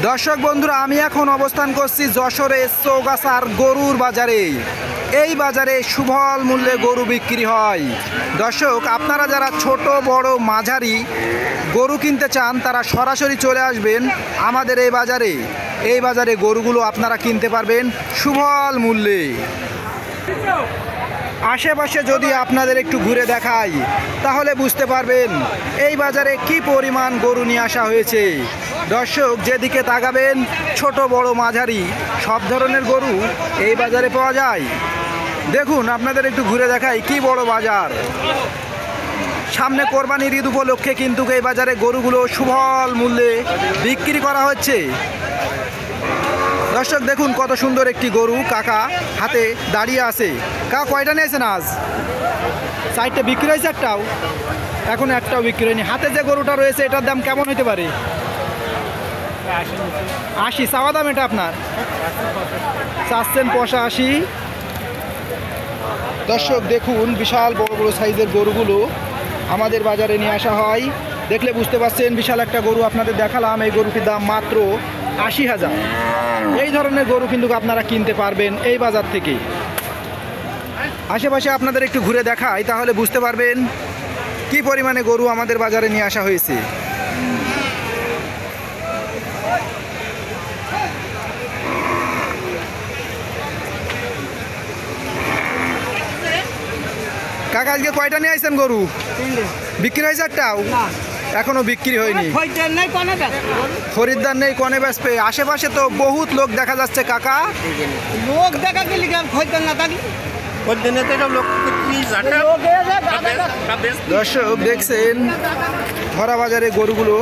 দর্শক বন্ধুরা, আমি এখন অবস্থান করছি যশোরের চৌগাছার গরুর বাজারে। এই বাজারে সুলভ মূল্যে গরু বিক্রি হয়। দর্শক, আপনারা যারা ছোট বড় মাঝারি গরু কিনতে চান তারা সরাসরি চলে আসবেন আমাদের এই বাজারে। এই বাজারে গরুগুলো আপনারা কিনতে পারবেন সুলভ মূল্যে। আশেপাশে যদি আপনাদের একটু ঘুরে দেখাই তাহলে বুঝতে পারবেন এই বাজারে কি পরিমাণ গরু নিয়ে আসা হয়েছে। দর্শক, যেদিকে তাকাবেন ছোট বড় মাঝারি সব ধরনের গরু এই বাজারে পাওয়া যায়। দেখুন, আপনাদের একটু ঘুরে দেখাই কি বড় বাজার। সামনে কোরবানির ঈদ উপলক্ষে কিন্তু এই বাজারে গরুগুলো সুলভ মূল্যে বিক্রি করা হচ্ছে। দর্শক দেখুন, কত সুন্দর একটি গরু কাকা হাতে দাঁড়িয়ে আছে। কাকা কয়টা নিয়েছেন আজ? 4টে বিক্রি হয়েছে, একটাও এখন একটাও বিক্রি হয়নি। হাতে যে গরুটা রয়েছে এটার দাম কেমন হতে পারে? 80 চাওয়া দাম। এটা আপনার চাচ্ছেন 85। দর্শক দেখুন, বিশাল বড় বড় সাইজের গরুগুলো আমাদের বাজারে নিয়ে আসা হয়। দেখলে বুঝতে পারছেন, বিশাল একটা গরু আপনাদের দেখালাম। এই গরুটির দাম মাত্র 80,000। এই ধরনের গরু কিন্তু আপনারা কিনতে পারবেন এই বাজার থেকে। আশেপাশে আপনাদের একটু ঘুরে দেখাই তাহলে বুঝতে পারবেন কি পরিমাণে গরু আমাদের বাজারে নিয়ে আসা হয়েছে। কাকা আজকে কয়টা নিয়ে আসছেন গরু? বিক্রি হয়েছে একটাও? এখনো বিক্রি হয়নি। খরিদ্দার নেই, কনে বেচবে? আশেপাশে তো বহুত লোক দেখা যাচ্ছে কাকা। লোক দেখা গেলে খরিদ্দার না থাকলে দর্শক দেখছেন ভরা বাজারে গরুগুলো